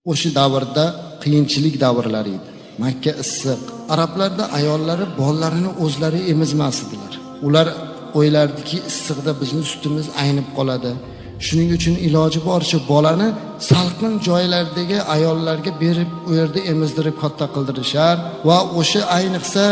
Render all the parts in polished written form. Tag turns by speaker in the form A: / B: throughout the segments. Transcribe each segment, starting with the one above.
A: O'sha davrda qiyinchilik davrlari edi. Makka issiq. Arablarda ayollari bolalarini o'zlari emizmas edilar. Ular o'ylardiki, issiqda bizning sutimiz aynib qoladi. Shuning uchun iloji boricha bolani salqin joylardagi ayollarga berib, u yerda emizdirib katta qildirishar va o'sha ayniqsa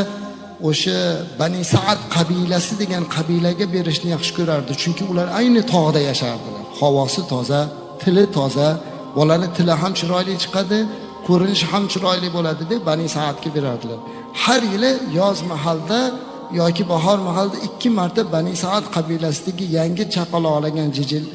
A: o'sha Bani Sa'd qabilasi degan qabilaga berishni yaxshi ko'rardi. Chunki ular ayni tog'da yashardilar. Havosi toza, tili toza, bolani tili ham chiroyli chiqadi, ko'rinishi ham chiroyli bo'ladi deb Bani Sa'dga berardilar. Har yili yoz mahalda yoki bahor mahalda 2 marta Bani Sa'd qabilasidagi yangi chaqaloqlagan,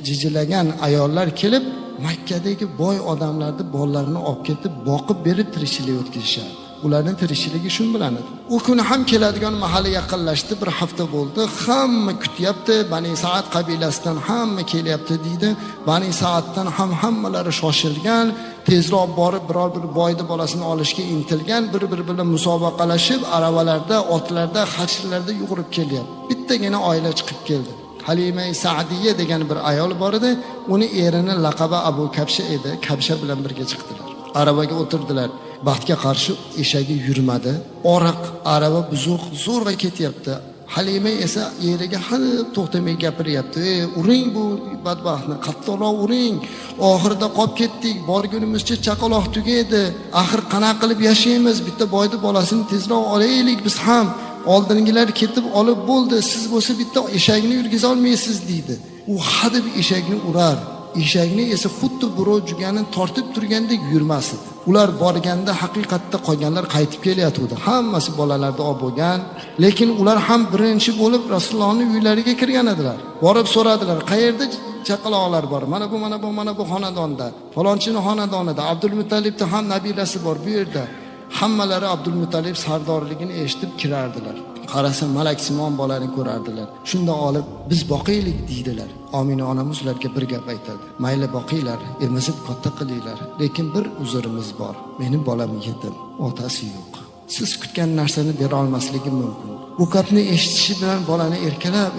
A: jijilagan ayollar kelib, Makkadagi boy odamlarni bolalarini olib ketib, boqib berib tirikchilik o'tkazishadi. Ularning tirikchiligi shun bilan edi. U kuni ham keladigan mahalla yaqinlashdi, bir hafta bo'ldi. Hamma kutyapti, Bani Sa'd qabilasidan hamma kelyapti deydi. Bani Sa'ddan ham hammalari shoshilgan, tezroq borib biror bir boyni bolasini olishga intilgan, bir-biri bilan musobaqalashib, aravalarda, otlarda, xachirlarda yugurib kelyapti. Bittagina oila chiqib keldi. Halima Sa'diya degan bir ayol bor edi. Uni erining laqabi Abu Kabsha edi. Kabsha bilan birga chiqdilar. Aravaga o'tirdilar. Baxtga qarshi eshagi yurmadi. Oriq, arava buzuq, zo'rg'a ketyapti. Halima esa eriga hali to'xtamay gapiryapti. Uring bu badbaxtni, qattiqroq uring. Oxirida qolib ketdik. Borgunimizcha chaqaloq tugaydi. Axir qanaqa qilib yashaymiz? Bitta boyni bolasini tezroq olaylik biz ham. Oldingilar ketib olib bo'ldi. Siz bo'lsa bitta eshakni yurgiza olmaysiz deydi. U hadib eshakni urar. Eshakni esa xuddi birov jugani tortib turgandek yurmas edi. Ular borganda haqiqatda qolganlar qaytib kelyotdi. Hammasi bolalarda olib bo'lgan, lekin ular ham birinchi bo'lib Rasulullohning uylariga kirgan edilar. Borib so'radilar, qayerda chaqaloqlar bor? Mana bu xonadonda. Falonchining xonadonida. Abdul Muttalibda ham nabirasi bor bu yerda. Hammalari Abdul Muttalib sardorligini eshitib kirardilar. Qarasa malak simon bolani ko'rardilar. Shunda olib biz boqaylik deydilar. Omina onamiz ularga bir gap aytadi. Mayli boqinglar, emizib katta qilinglar, lekin bir uzrimiz bor. Mening bolam yetim, otasi yo'q. Siz kutgan narsani bera olmasligi mumkin. Bu gapni eshitishi bilan bolani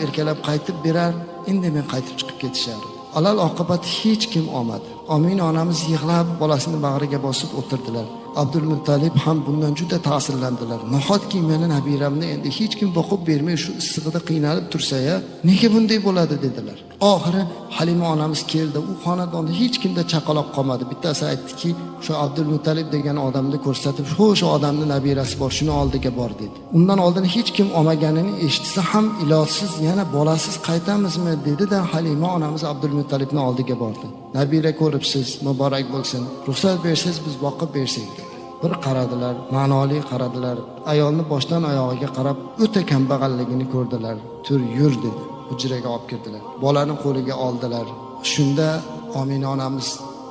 A: erkalab qaytib berar, indamay qaytib chiqib ketishar. Alal oqibat hech kim olmadi. Omina onamiz yig'lab bolasini bag'riga bosib o'tirdilar. Abdul Muttalib ham bundan juda ta'sirlandilar. Nahotki meni nabiramni endi hech kim boqib bermay shu issig'ida qiynalib tursa-ya, nega bunday bo'ladi dedilar. Oxiri Halima onamiz keldi. U xonadonda hech kimda chaqaloq qolmadi. Bittasi aytdiki, shu Abdul Muttalib degan odamni ko'rsatib, shu odamning nabirasi bor, shuni oldiga bor dedi. Undan oldin hech kim olmaganini eshitsa ham ilojsiz yana bolasiz qaytamizmi dedi-da Halima onamiz Abdul Muttalibni oldiga bordi. Nabira ko'ribsiz, muborak bo'lsin. Ruxsat bersangiz biz boqib bersak dedi. Bir qaradilar, ma'noli qaradilar. Ayolni boshdan oyog'iga qarab o'ta kambag'alligini ko'rdilar. Tur yur dedi. Hujraga olib kirdilar. Bolani qo'liga oldilar. Shunda Omina onamiz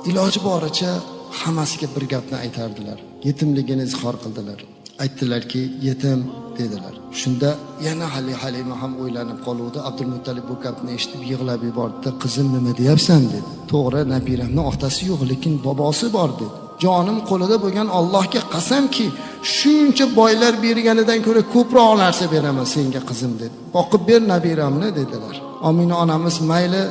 A: iloji boricha hammasiga bir gapni aytardilar. Yetimligini izhor qildilar. Aytdilarki, yetim dedilar. Shunda yana Halima ham o'ylanib qoluvdi. Abdul Muttalib bu gapni eshitib yig'lab yubordi. Qizim nima deyapsan dedi. To'g'ri, nabiramning otasi yo'q, lekin bobosi bor dedi. Jonim qo'lida bo'lgan Allohga qasamki, shuncha boylar berganidan ko'ra ko'proq narsa beraman senga qizim dedi. Boqib ber nabiramni dedilar. Omina onamiz mayli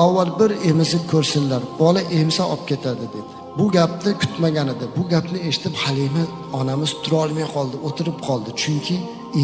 A: avval bir emizib ko'rsinlar, bola emsa olib ketadi dedi. Bu gapni kutmagan edi. Bu gapni eshitib Halima onamiz tura olmay qoldi, o'tirib qoldi. Chunki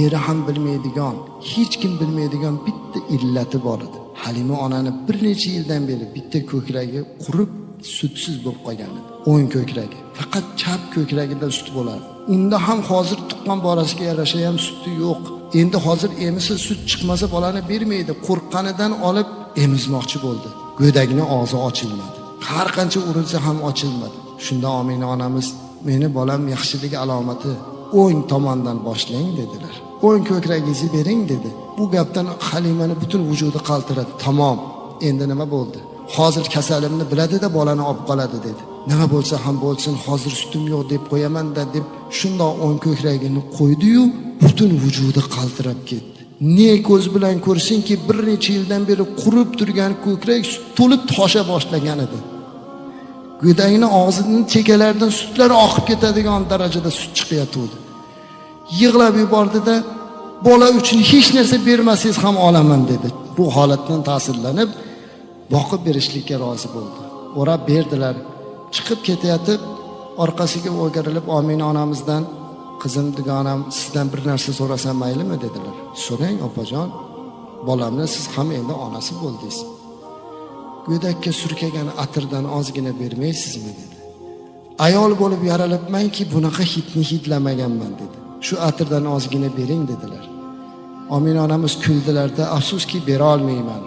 A: eri ham bilmaydigan, hech kim bilmaydigan bitta illati bor edi. Halima onani bir necha yildan beri bitta ko'kragi qurib sutsiz bo'lib qolgan edi. O'ng ko'kragi. Faqat chap ko'kragidan sut bo'lardi. Unda ham hozir tuqqan bolasiga yarasha ham suti yo'q. Endi hozir emisi sut chiqmasa bolani bermaydi. Qo'rqqanidan olib emizmoqchi bo'ldi. Go'dakning og'zi ochilmadi. Har qancha urinsa ham ochilmadi. Shunda Omina onamiz meni bolam yaxshilik alomati o'ng tomondan boshlang dedilar. O'ng ko'kragingizni bering dedi. Bu gapdan Halimani butun vujudi qaltiradi. Tamom. Endi nima bo'ldi? Hozir kasalimni biladi-da bolani olib qoladi dedi. Nima bo'lsa ham bo'lsin, hozir sutim yo'q deb qo'yaman-da deb shundoq o'ng ko'kragini qo'ydi-yu, butun vujudi qaltirab ketdi. Ne ko'z bilan ko'rsinki, bir necha yildan beri qurib turgan ko'krak to'lib tosha boshlagan edi. Go'dakning og'zining chekalaridan sutlar oqib ketadigan darajada sut chiqayotdi. Yig'lab yubordi-da, bola uchun hech narsa bermasangiz ham olaman dedi. Bu holatdan ta'sirlanib boqib berishlikka rozi bo'ldi. O'rab berdilar. Chiqib ketayotib orqasiga o'girilib Omina onamizdan, qizim dugonam, sizdan bir narsa so'rasam maylimi dedilar. So'rang opajon, bolamni siz ham endi onasi bo'ldingiz. Go'dakka surkagan atirdan ozgina bermaysizmi dedi. Ayol bo'lib yaralibmanki, bunaqa hidni hidlamaganman dedi. Shu atirdan ozgina bering dedilar. Omina onamiz kuldilarda, afsuski bera olmayman.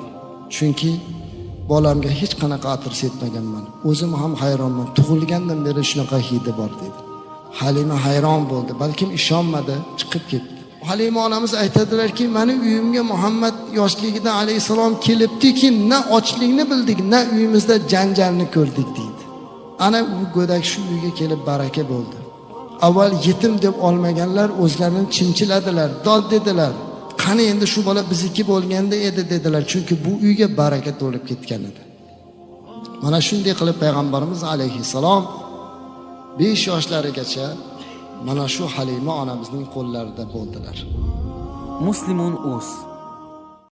A: Chunki bolamga hech qanaqa atir sepmaganman. O'zim ham hayronman. Tug'ilgandan beri shunaqa hidi bor dedi. Halima hayron bo'ldi, balkim ishonmadi, chiqib ketdi. Halima onamiz aytadilarki, meni uyimga Muhammad yoshligida alayhisalom kelibdiki, na ochlikni bildik, na uyimizda janjalni ko'rdik deydi. Ana u go'dak shu uyga kelib baraka bo'ldi. Avval yetim deb olmaganlar o'zlarini chimchiladilar, dod dedilar. Qani endi shu bola bizniki bo'lganda edi dedilar, chunki bu uyga baraka to'lib ketgan edi. Mana shunday qilib payg'ambarimiz alayhisalom 5 yoshlarigacha mana shu Halima onamizning qo'llarida bo'ldilar.
B: Muslimun.uz